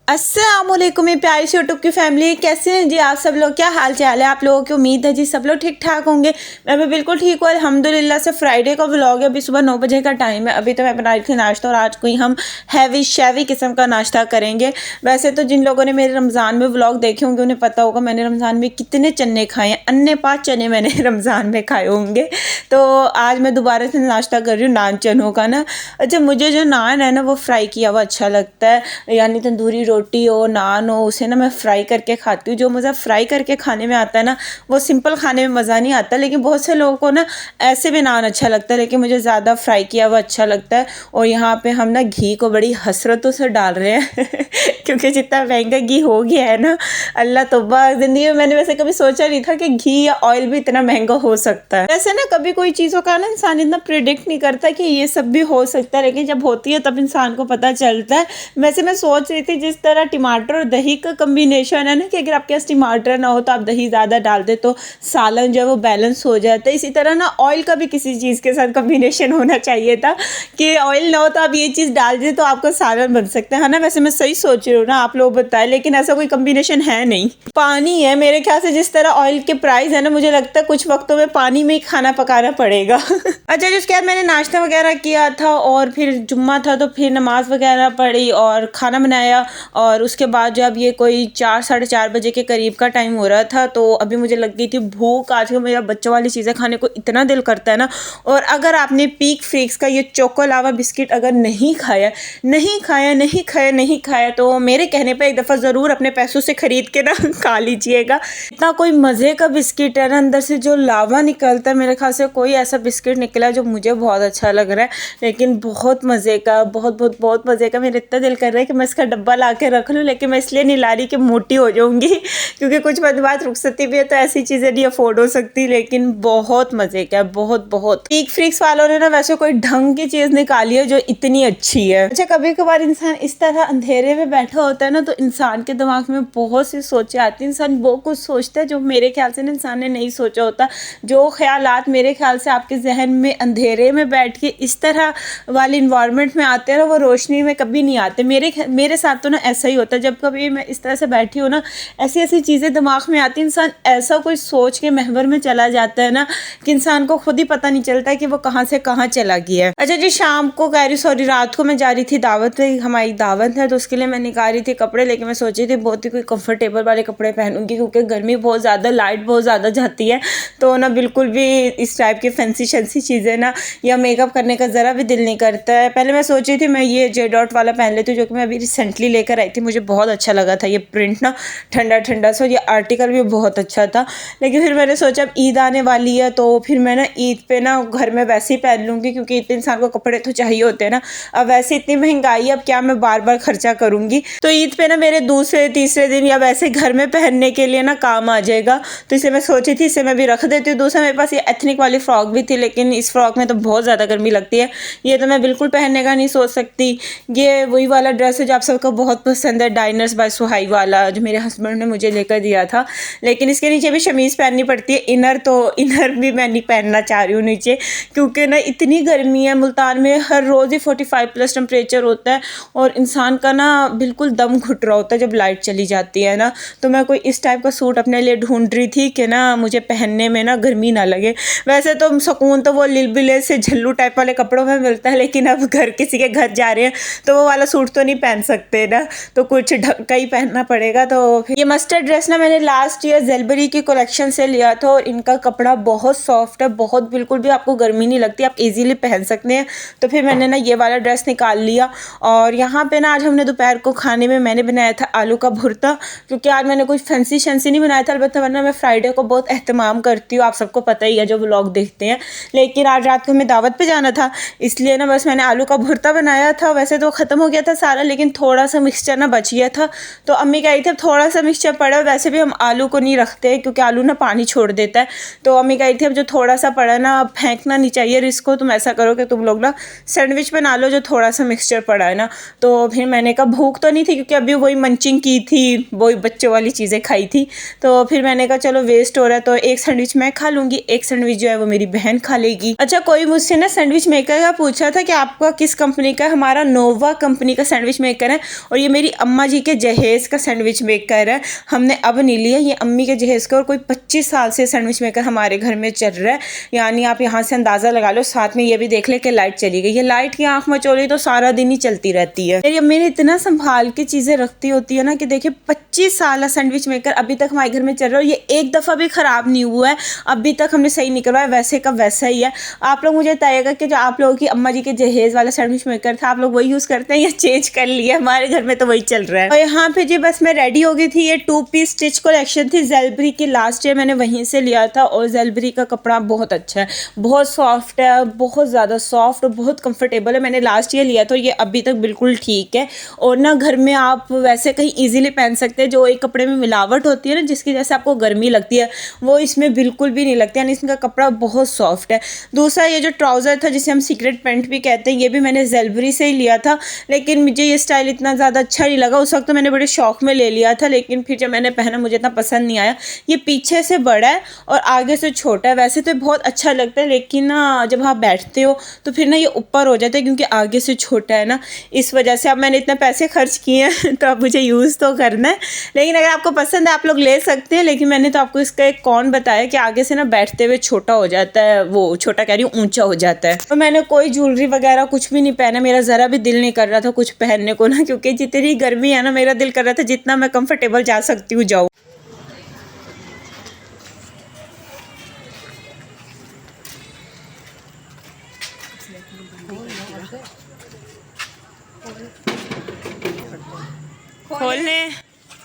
अस्सलामुअलैकुम मेरी प्यारी सी यूट्यूब की फैमिली, कैसे हैं जी आप सब लोग। क्या हाल चाल है आप लोगों की। उम्मीद है जी सब लोग ठीक ठाक होंगे। मैं भी बिल्कुल ठीक हूँ अल्हम्दुलिल्लाह से। फ्राइडे का व्लॉग है, अभी सुबह 9 बजे का टाइम है। अभी तो मैं बना रही थी नाश्ता और आज कोई हम हैवी शैवी किस्म का नाश्ता करेंगे। वैसे तो जिन लोगों ने मेरे रमज़ान में व्लॉग देखे होंगे उन्हें पता होगा मैंने रमज़ान में कितने चने खाए हैं। अन्य 5 चने मैंने रमज़ान में खाए होंगे। तो आज मैं दोबारा से नाश्ता कर रही हूँ नान चनों का ना। अच्छा, मुझे जो नान है ना वो फ्राई किया हुआ अच्छा लगता है, यानी तंदूरी रोटी हो नान हो उसे ना मैं फ्राई करके खाती हूँ। जो मज़ा फ्राई करके खाने में आता है ना वो सिंपल खाने में मज़ा नहीं आता। लेकिन बहुत से लोगों को ना ऐसे भी नान अच्छा लगता है, लेकिन मुझे ज़्यादा फ्राई किया हुआ अच्छा लगता है। और यहाँ पे हम ना घी को बड़ी हसरतों से डाल रहे हैं क्योंकि जितना महंगा घी हो गया है ना, अल्लाह तौबा। ज़िंदगी में मैंने वैसे कभी सोचा नहीं था कि घी या ऑयल भी इतना महंगा हो सकता है। वैसे ना कभी कोई चीज़ों का ना इंसान इतना प्रिडिक्ट नहीं करता कि ये सब भी हो सकता है, लेकिन जब होती है तब इंसान को पता चलता है। वैसे मैं सोच रही थी जिस तरह टमाटर और दही का कम्बिनेशन है ना, कि अगर आपके पास टमाटर ना हो तो आप दही ज़्यादा डाल दे तो सालन जो है वो बैलेंस हो जाता है। इसी तरह ना ऑयल का भी किसी चीज़ के साथ कम्बिनेशन होना चाहिए था कि ऑयल ना हो तो आप ये चीज़ डाल दें तो आपका सालन बन सकता है ना। वैसे मैं सही सोच रही हूँ ना, आप लोग बताएं, लेकिन ऐसा कोई कम्बिनेशन है नहीं। पानी है मेरे ख्याल से। जिस तरह ऑयल के प्राइस है ना, मुझे लगता है कुछ वक्तों में पानी में ही खाना पकाना पड़ेगा अच्छा, जिसके बाद मैंने नाश्ता वगैरह किया था और फिर जुम्मा था तो फिर नमाज वगैरह पढ़ी और खाना बनाया। और उसके बाद जब ये कोई 4 साढ़े 4 बजे के करीब का टाइम हो रहा था तो अभी मुझे लग गई थी भूख। आजकल मेरा बच्चों वाली चीज़ें खाने को इतना दिल करता है ना। और अगर आपने पीक फ्रीक्स का ये चोको लावा बिस्किट अगर नहीं खाया तो मेरे कहने पर एक दफ़ा ज़रूर अपने पैसों से ख़रीद के ना खा लीजिएगा। इतना कोई मज़े का बिस्किट है ना, अंदर से जो लावा निकलता है, मेरे ख्याल से कोई ऐसा बिस्किट निकला जो मुझे बहुत अच्छा लग रहा है। लेकिन बहुत मज़े का, बहुत मज़े का। मेरा इतना दिल कर रहा है कि मैं इसका डब्बा ला के रख लूँ, लेकिन मैं इसलिए नहीं ला रही कि मोटी हो जाऊँगी क्योंकि कुछ बाद रुखसती भी है तो ऐसी चीज़ें नहीं अफोर्ड हो सकती। लेकिन बहुत मज़े का, बहुत पीक फ्रीक्स वालों ने ना वैसे कोई ढंग की चीज़ निकाली है जो इतनी अच्छी है। अच्छा, कभी कभार इंसान इस तरह अंधेरे में बैठा होता है ना तो इंसान के दिमाग में बहुत सी सोचें आती हैं। इंसान वो कुछ सोचता है जो मेरे ख्याल से ना इंसान ने नहीं सोचा होता। जो ख्यालात मेरे ख्याल से आपके जहन में अंधेरे में बैठ के इस तरह वाले इन्वायरमेंट में आते हैं ना, वो रोशनी में कभी नहीं आते। मेरे साथ तो ना ऐसा ही होता है। जब कभी मैं इस तरह से बैठी हूँ ना, ऐसी चीज़ें दिमाग में आती हैं, इंसान ऐसा कोई सोच के महवर में चला जाता है ना कि इंसान को खुद ही पता नहीं चलता है कि वो कहाँ से कहाँ चला गया है। अच्छा जी, शाम को रात को मैं जा रही थी दावत पे। हमारी दावत है तो उसके लिए मैं निकाल रही थी कपड़े, लेकिन मैं सोची थी बहुत ही कोई कंफर्टेबल वाले कपड़े पहनूंगी क्योंकि गर्मी बहुत ज़्यादा, लाइट बहुत ज़्यादा जाती है। तो ना बिल्कुल भी इस टाइप की फैंसी चीज़ें ना या मेकअप करने का ज़रा भी दिल नहीं करता है। पहले मैं सोची थी मैं ये जे डॉट वाला पहन लेती हूँ जो कि मैं अभी रिसेंटली लेकर आई थी। मुझे बहुत अच्छा लगा था ये प्रिंट ना, ठंडा सा। ये आर्टिकल भी बहुत अच्छा था। लेकिन फिर मैंने सोचा अब ईद आने वाली है तो फिर मैं ना ईद पे ना घर में वैसे ही पहन लूँगी क्योंकि इतने इंसान को कपड़े तो चाहिए होते हैं ना। अब वैसे इतनी महंगाई है, अब क्या मैं बार खर्चा करूँगी। तो ईद पे ना मेरे दूसरे तीसरे दिन या वैसे घर में पहनने के लिए ना काम आ जाएगा। तो इसे मैं सोची थी इसे मैं भी रख देती हूँ। दूसरा मेरे पास ये एथनिक वाली फ्रॉक भी थी, लेकिन इस फ्रॉक में तो बहुत ज़्यादा गर्मी लगती है। ये तो मैं बिल्कुल पहनने का नहीं सोच सकती। ये वही वाला ड्रेस है जो आप सबको बहुत पसंद है, डाइनर्स बाय सुहाई वाला, जो मेरे हस्बैंड ने मुझे लेकर दिया था। लेकिन इसके नीचे भी शमीज़ पहननी पड़ती है। इनर भी मैं नहीं पहनना चाह रही हूँ नीचे, क्योंकि ना इतनी गर्मी है। मुल्तान में हर रोज़ ही 45+ टेम्परेचर होता है और इंसान का ना बिल्कुल दम घुट रहा होता है जब लाइट चली जाती है ना। तो मैं कोई इस टाइप का सूट अपने लिए ढूंढ रही थी कि ना मुझे पहनने में ना गर्मी ना लगे। वैसे तो सुकून तो वो लिलबिले से झल्लू टाइप वाले कपड़ों में मिलता है, लेकिन अब किसी के घर जा रहे हैं तो वो वाला सूट तो नहीं पहन सकते ना, तो कुछ ढंग का ही पहनना पड़ेगा। तो ये मस्टर्ड ड्रेस ना मैंने लास्ट ईयर ज़ेलबरी की कलेक्शन से लिया था और इनका कपड़ा बहुत सॉफ्ट है, बहुत, बिल्कुल भी आपको गर्मी नहीं लगती, आप इजीली पहन सकते हैं। तो फिर मैंने ना ये वाला ड्रेस निकाल लिया। और यहाँ पे ना आज हमने दोपहर को खाने में मैंने बनाया था आलू का भुर्ता, क्योंकि आज मैंने कोई फैंसी नहीं बनाया था। अलबत्ता वरना मैं फ्राइडे को बहुत एहतमाम करती हूँ, आप सबको पता ही है जो व्लॉग देखते हैं। लेकिन आज रात को हमें दावत पे जाना था, इसलिए ना बस मैंने आलू का भुर्ता बनाया था। वैसे तो ख़त्म हो गया था सारा, लेकिन थोड़ा सा मिक्सचर ना बच गया था। तो अम्मी कह रही थी अब थोड़ा सा मिक्सचर पड़ा, वैसे भी हम आलू को नहीं रखते क्योंकि आलू ना पानी छोड़ देता है। तो अम्मी कह रही थी अब जो थोड़ा सा पड़ा ना अब फेंकना नहीं चाहिए रिस्क हो, तुम ऐसा करो कि तुम लोग ना सैंडविच बना लो जो थोड़ा सा मिक्सचर पड़ा है ना। तो फिर मैंने कहा भूख तो नहीं थी क्योंकि अभी वही मंचिंग की थी, वही बच्चों वाली चीज़ें खाई थी। तो फिर मैंने कहा चलो वेस्ट हो रहा है तो एक सैंडविच मैं खा लूँगी, एक सैंडविच जो है वो मेरी बहन खा लेगी। अच्छा, कोई मुझसे ना सैंडविच मेकर का पूछा था कि आपका किस कंपनी का है। हमारा नोवा कंपनी का सैंडविच मेकर है और ये मेरी अम्मा जी के जहेज़ का सैंडविच मेकर है, हमने अब नहीं लिया, ये अम्मी के जहेज़ का, और कोई 25 साल से सैंडविच मेकर हमारे घर में चल रहा है। यानी आप यहाँ से अंदाज़ा लगा लो। साथ में ये भी देख ले कि लाइट चली गई, ये लाइट की आँख मचोली तो सारा दिन ही चलती रहती है। मेरी अम्मी ने इतना संभाल के चीज़ें रखती होती है ना कि देखिए 25 साल सैंडविच मेकर अभी तक हमारे घर में चल रहा है, और ये एक दफ़ा भी ख़राब नहीं हुआ है, अभी तक हमने सही नहीं करवाया, वैसे का वैसा ही है। आप लोग मुझे बताइएगा कि जो आप लोगों की अम्मा जी के जहेज़ वाला सैंडविच मेकर था, आप लोग वही यूज़ करते हैं या चेंज कर लिया? हमारे घर में तो वही चल रहा है। और यहाँ पे जी बस मैं रेडी हो गई थी। ये 2 पीस स्टिच कलेक्शन थी ज़ेलबरी की, लास्ट ईयर मैंने वहीं से लिया था, और ज़ेलबरी का कपड़ा बहुत अच्छा है, बहुत सॉफ्ट है, बहुत ज़्यादा सॉफ्ट और बहुत कंफर्टेबल है। मैंने लास्ट ईयर लिया था, ये अभी तक बिल्कुल ठीक है, और ना घर में आप वैसे कहीं ईजिली पहन सकते हैं। जो एक कपड़े में मिलावट होती है ना, जिसकी वजह से आपको गर्मी लगती है, वो इसमें बिल्कुल भी नहीं लगती, यानी इसका कपड़ा बहुत सॉफ्ट है। दूसरा ये जो ट्राउज़र था, जिसे हम सीक्रेट पैंट भी कहते हैं, ये भी मैंने ज़ेलबरी से ही लिया था, लेकिन मुझे ये स्टाइल इतना ज़्यादा अच्छा नहीं लगा। उस वक्त तो मैंने बड़े शौक में ले लिया था, लेकिन फिर जब मैंने पहना मुझे इतना पसंद नहीं आया। ये पीछे से बड़ा है और आगे से छोटा है, वैसे तो बहुत अच्छा लगता है, लेकिन ना जब आप बैठते हो तो फिर ना ये ऊपर हो जाता है, क्योंकि आगे से छोटा है ना, इस वजह से। अब मैंने इतने पैसे खर्च किए हैं तो अब मुझे यूज़ तो करना है, लेकिन अगर आपको पसंद है आप लोग ले सकते हैं। लेकिन मैंने तो आपको इसका एक कौन बताया कि आगे से ना बैठते हुए छोटा हो जाता है, वो छोटा कह रही हूँ, ऊंचा हो जाता है। और मैंने कोई ज्वेलरी वगैरह कुछ भी नहीं पहना, मेरा ज़रा भी दिल नहीं कर रहा था कुछ पहनने को ना, क्योंकि जितनी गर्मी है ना, मेरा दिल कर रहा था जितना मैं कंफर्टेबल जा सकती हूँ जाऊँ। खोलने।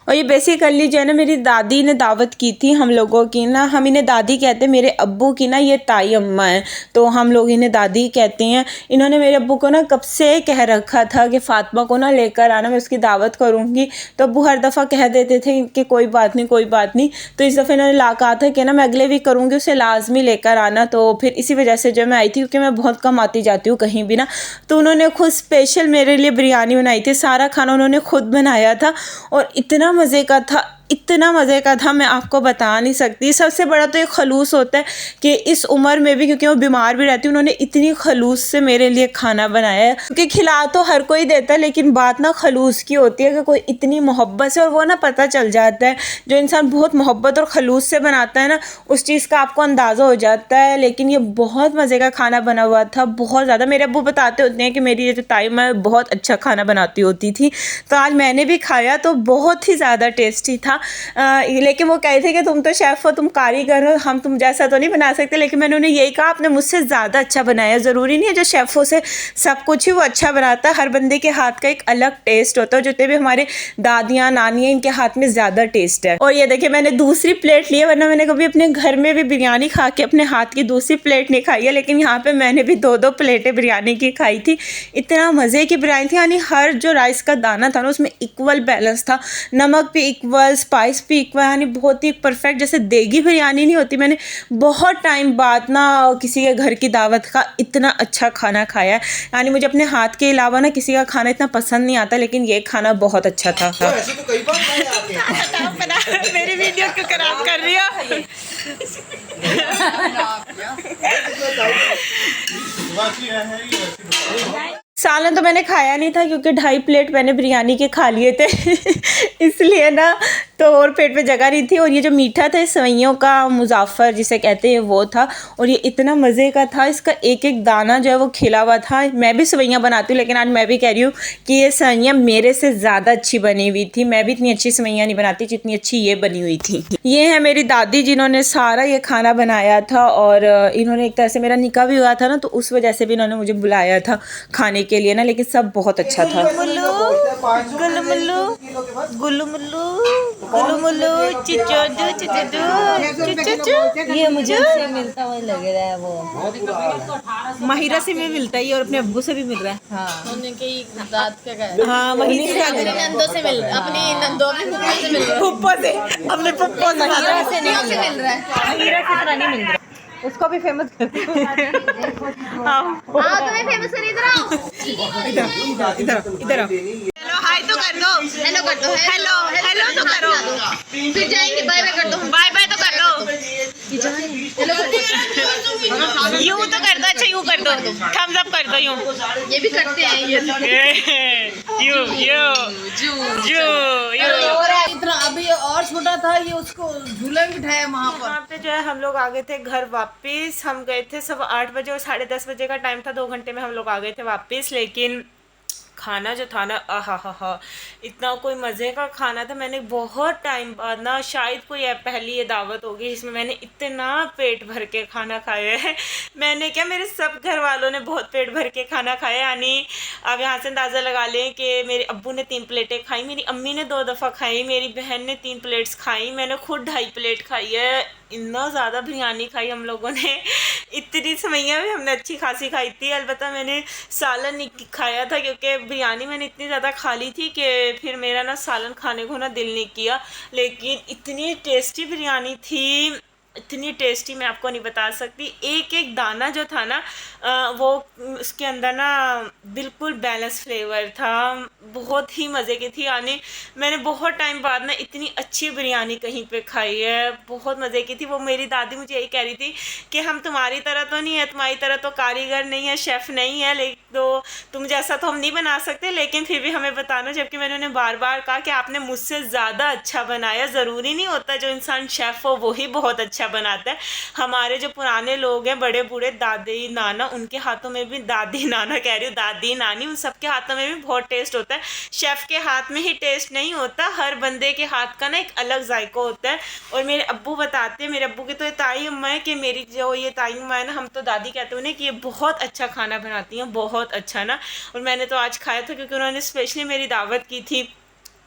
और ये बेसिकली जो है ना, मेरी दादी ने दावत की थी हम लोगों की ना, हम इन्हें दादी कहते हैं, मेरे अब्बू की ना ये ताई अम्मा है, तो हम लोग इन्हें दादी कहते हैं। इन्होंने मेरे अब्बू को ना कब से कह रखा था कि फ़ातिमा को ना लेकर आना, मैं उसकी दावत करूँगी, तो अब्बू हर दफ़ा कह देते थे कि कोई बात नहीं कोई बात नहीं। तो इस दफ़े इन्होंने ला कहा था कि ना मैं अगले वीक करूँगी, उसे लाजमी लेकर आना। तो फिर इसी वजह से जो मैं आई थी, क्योंकि मैं बहुत कम आती जाती हूँ कहीं भी ना, तो उन्होंने खुद स्पेशल मेरे लिए बिरयानी बनाई थी, सारा खाना उन्होंने खुद बनाया था, और इतना मज़े का था, इतना मज़े का था, मैं आपको बता नहीं सकती। सबसे बड़ा तो ये खलूस होता है कि इस उम्र में भी, क्योंकि वो बीमार भी रहती है, उन्होंने इतनी खलूस से मेरे लिए खाना बनाया है। क्योंकि खिला तो हर कोई देता है, लेकिन बात ना खलूस की होती है कि कोई इतनी मोहब्बत से, और वो ना पता चल जाता है, जो इंसान बहुत मोहब्बत और खलूस से बनाता है ना, उस चीज़ का आपको अंदाज़ा हो जाता है। लेकिन ये बहुत मज़े का खाना बना हुआ था, बहुत ज़्यादा। मेरे अब्बू बताते होते हैं कि मेरी ये जो ताई माँ बहुत अच्छा खाना बनाती होती थी, तो आज मैंने भी खाया तो बहुत ही ज़्यादा टेस्टी था। लेकिन वो कहते थे कि तुम तो शेफ़ हो, तुम कारीगर हो, हम तुम जैसा तो नहीं बना सकते। लेकिन मैंने उन्हें यही कहा, आपने मुझसे ज़्यादा अच्छा बनाया। ज़रूरी नहीं है जो शेफ़ों से सब कुछ ही वो अच्छा बनाता है, हर बंदे के हाथ का एक अलग टेस्ट होता है। जितने भी हमारे दादियाँ नानियाँ, इनके हाथ में ज़्यादा टेस्ट है। और ये देखिए मैंने दूसरी प्लेट ली है, वरना मैंने कभी अपने घर में भी बिरयानी खा के अपने हाथ की दूसरी प्लेट नहीं खाई है, लेकिन यहाँ पर मैंने भी 2-2 प्लेटें बिरयानी की खाई थी। इतना मज़े की बिरयानी थी, यानी हर जो राइस का दाना था ना, उसमें इक्वल बैलेंस था, नमक भी इक्वल, स्पाइस भी इक्वल, यानी बहुत ही परफेक्ट, जैसे देगी बिरयानी नहीं होती। मैंने बहुत टाइम बाद ना किसी के घर की दावत का इतना अच्छा खाना खाया है, यानी मुझे अपने हाथ के अलावा ना किसी का खाना इतना पसंद नहीं आता, लेकिन ये खाना बहुत अच्छा था। ऐसे तो कई बार खाए आपने। मेरी वीडियो क्यों खराब कर रही हो? सालन तो मैंने खाया नहीं था, क्योंकि 2.5 प्लेट मैंने बिरयानी के खा लिए थे इसलिए ना, तो और पेट में जगह नहीं थी। और ये जो मीठा था, सेवइयों का मुज़ाफ़र जिसे कहते हैं, वो था, और ये इतना मज़े का था, इसका एक एक दाना जो है वो खिला हुआ था। मैं भी सेवइयाँ बनाती हूँ, लेकिन आज मैं भी कह रही हूँ कि ये सेवइयाँ मेरे से ज़्यादा अच्छी बनी हुई थी। मैं भी इतनी अच्छी सेवइयाँ नहीं बनाती जितनी अच्छी ये बनी हुई थी। ये है मेरी दादी, जिन्होंने सारा ये खाना बनाया था, और इन्होंने एक तरह से, मेरा निकाह भी हुआ था ना, तो उस वजह से भी इन्होंने मुझे बुलाया था खाने के लिए ना, लेकिन सब बहुत अच्छा था। मुल्लू गुल्लू मुल्लू गुल्लू मुल्लू गुल्लू मुल्लू चिचोजू चिचोजू, ये मुझे से मिलता हुआ लग रहा है, वो माहिरा से भी मिलता है और अपने अब्बू से भी मिल रहा है। हाँ उनकी दाद क्या है, हाँ वहीं से नंदों से मिल, अपनी नंदों की फुप्पो से, अपने फुप्पो से नहीं मिल रहा है, माहिरा से इतना नहीं मिल रहा है। उसको भी फेमस कर दो। आओ तुम्हें फेमस कर, इधर आओ, इधर आओ। हेलो हाय तो कर दो, हेलो कर दो, हेलो हेलो तो करो, फिर जाएंगे, बाय बाय कर दो, बाय बाय तो कर लो, हेलो यूं तो कर दो, अच्छा यूं कर दो, थम्स अप कर दो यूं। ये भी करते हैं यू इतना अभी और छोटा था ये, उसको झूला भी बिठाया वहाँ पर। वहाँ पे जो है हम लोग आ गए थे घर वापस। हम गए थे सब 8 बजे और 10:30 बजे का टाइम था, 2 घंटे में हम लोग आ गए थे वापस। लेकिन खाना जो था ना, आहा हा हा, इतना कोई मज़े का खाना था। मैंने बहुत टाइम बाद ना, शायद कोई पहली ये दावत होगी जिसमें मैंने इतना पेट भर के खाना खाया है। मैंने क्या, मेरे सब घर वालों ने बहुत पेट भर के खाना खाया। यानी अब यहाँ से अंदाज़ा लगा लें कि मेरे अब्बू ने 3 प्लेटें खाई, मेरी अम्मी ने 2 दफ़ा खाई, मेरी बहन ने 3 प्लेट्स खाई, मैंने खुद 2.5 प्लेट खाई है। इतना ज़्यादा बिरयानी खाई हम लोगों ने। इतनी सेवइयाँ भी हमने अच्छी खासी खाई थी। अलबत्ता मैंने सालन नहीं खाया था क्योंकि बिरयानी मैंने इतनी ज़्यादा खा ली थी कि फिर मेरा ना सालन खाने को ना दिल नहीं किया। लेकिन इतनी टेस्टी बिरयानी थी, इतनी टेस्टी मैं आपको नहीं बता सकती। एक एक दाना जो था ना वो उसके अंदर ना बिल्कुल बैलेंस फ्लेवर था, बहुत ही मज़े की थी। यानी मैंने बहुत टाइम बाद ना इतनी अच्छी बिरयानी कहीं पे खाई है, बहुत मज़े की थी। वो मेरी दादी मुझे यही कह रही थी कि हम तुम्हारी तरह तो नहीं है, तुम्हारी तरह तो कारीगर नहीं है, शेफ़ नहीं है, लेकिन तो तुम जैसा तो हम नहीं बना सकते, लेकिन फिर भी हमें बताना। जबकि मैंने उन्हें बार बार कहा कि आपने मुझसे ज़्यादा अच्छा बनाया। ज़रूरी नहीं होता जो इंसान शेफ़ हो वही बहुत अच्छा बनाता है। हमारे जो पुराने लोग हैं, बड़े बूढ़े दादी नाना, उनके हाथों में भी, दादी नाना कह रही हूँ, दादी नानी, उन सब के हाथों में भी बहुत टेस्ट होता है। शेफ़ के हाथ में ही टेस्ट नहीं होता, हर बंदे के हाथ का ना एक अलग जायका होता है। और मेरे अब्बू बताते हैं, मेरे अब्बू की तो ये ताई अम्मा है कि मेरी जो ये ताई अम्मा है ना, हम तो दादी कहते हैं उन्हें कि ये बहुत अच्छा खाना बनाती हैं, बहुत अच्छा ना। और मैंने तो आज खाया था क्योंकि उन्होंने स्पेशली मेरी दावत की थी।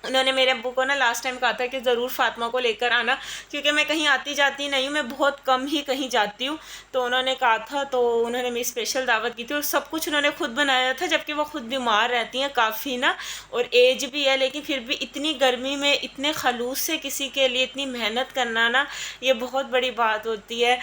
उन्होंने मेरे अब्बू को ना लास्ट टाइम कहा था कि ज़रूर फ़ातिमा को लेकर आना, क्योंकि मैं कहीं आती जाती नहीं हूँ, मैं बहुत कम ही कहीं जाती हूँ। तो उन्होंने कहा था, तो उन्होंने मेरी स्पेशल दावत की थी और सब कुछ उन्होंने खुद बनाया था। जबकि वो खुद बीमार रहती हैं काफ़ी ना, और एज भी है, लेकिन फिर भी इतनी गर्मी में इतने खलूस से किसी के लिए इतनी मेहनत करना ना, ये बहुत बड़ी बात होती है।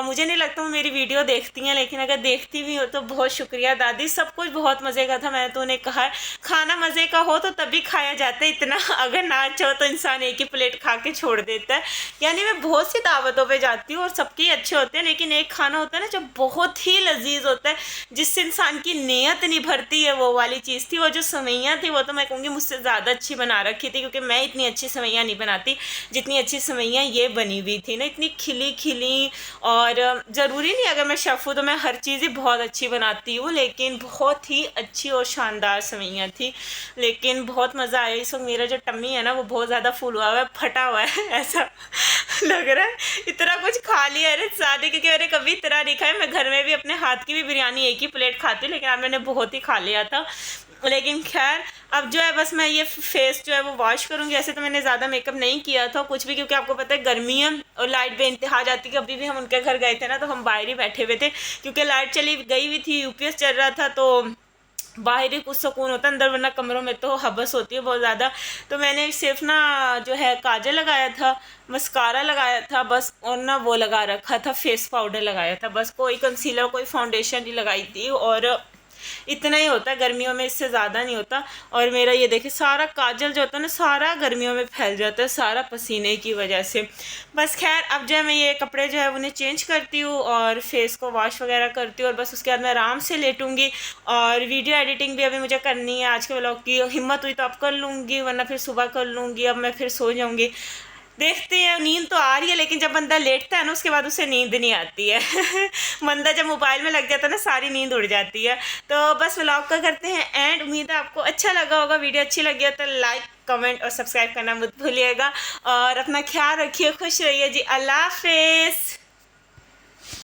मुझे नहीं लगता वो मेरी वीडियो देखती हैं, लेकिन अगर देखती भी हो तो बहुत शुक्रिया दादी। सब कुछ बहुत मज़े का था। मैंने तो उन्हें कहा है खाना मज़े का हो तो तभी खाया जाता है, इतना अगर ना अच्छा हो तो इंसान एक ही प्लेट खा के छोड़ देता है। यानी मैं बहुत सी दावतों पे जाती हूँ और सबके अच्छे होते हैं, लेकिन एक खाना होता है ना जो बहुत ही लजीज होता है, जिससे इंसान की नीयत नहीं भरती है, वो वाली चीज़ थी। वो जो सेवइयाँ थी वो तो मैं कहूँगी मुझसे ज़्यादा अच्छी बना रखी थी, क्योंकि मैं इतनी अच्छी सेवइयाँ नहीं बनाती जितनी अच्छी सेवइयाँ ये बनी हुई थी ना, इतनी खिली खिली। और ज़रूरी नहीं अगर मैं शेफ़ हूँ तो मैं हर चीज़ ही बहुत अच्छी बनाती हूँ, लेकिन बहुत ही अच्छी और शानदार सेवइयाँ थी। लेकिन बहुत मज़ा आया। इस वक्त मेरा जो टम्मी है ना वो बहुत ज़्यादा फूल हुआ है, फटा हुआ है, ऐसा लग रहा है। इतना कुछ खा लिया है सादे, क्योंकि मैंने कभी इतना नहीं खाया। मैं घर में भी अपने हाथ की भी बिरयानी एक ही प्लेट खाती हूँ, लेकिन आज मैंने बहुत ही खा लिया था। लेकिन खैर अब जो है बस मैं ये फेस जो है वो वॉश करूँगी। ऐसे तो मैंने ज़्यादा मेकअप नहीं किया था कुछ भी, क्योंकि आपको पता है गर्मी है और लाइट बेइंतहा जाती है। अभी भी हम उनके घर गए थे ना तो हम बाहर ही बैठे हुए थे, क्योंकि लाइट चली गई हुई थी, यूपीएस चल रहा था, तो बाहर ही कुछ सुकून होता है, अंदर वरना कमरों में तो हबस होती है बहुत ज़्यादा। तो मैंने सिर्फ ना जो है काजल लगाया था, मस्कारा लगाया था बस, और ना वो लगा रखा था, फेस पाउडर लगाया था बस। कोई कंसीलर कोई फाउंडेशन नहीं लगाई थी, और इतना ही होता है गर्मियों में, इससे ज़्यादा नहीं होता। और मेरा ये देखिए सारा काजल जो होता है ना सारा गर्मियों में फैल जाता है, सारा पसीने की वजह से। बस खैर अब जो है मैं ये कपड़े जो है उन्हें चेंज करती हूँ और फेस को वॉश वगैरह करती हूँ, और बस उसके बाद मैं आराम से लेटूँगी। और वीडियो एडिटिंग भी अभी मुझे करनी है आज के व्लॉग की। हिम्मत हुई तो अब कर लूँगी, वरना फिर सुबह कर लूँगी। अब मैं फिर सो जाऊँगी, देखते हैं। नींद तो आ रही है, लेकिन जब बंदा लेटता है ना उसके बाद उसे नींद नहीं आती है। बंदा जब मोबाइल में लग जाता है ना सारी नींद उड़ जाती है। तो बस व्लॉग का करते हैं एंड। उम्मीद है आपको अच्छा लगा होगा। वीडियो अच्छी लगी हो तो लाइक कमेंट और सब्सक्राइब करना मत भूलिएगा, और अपना ख्याल रखिए, खुश रहिए जी। अल्लाह हाफिज़।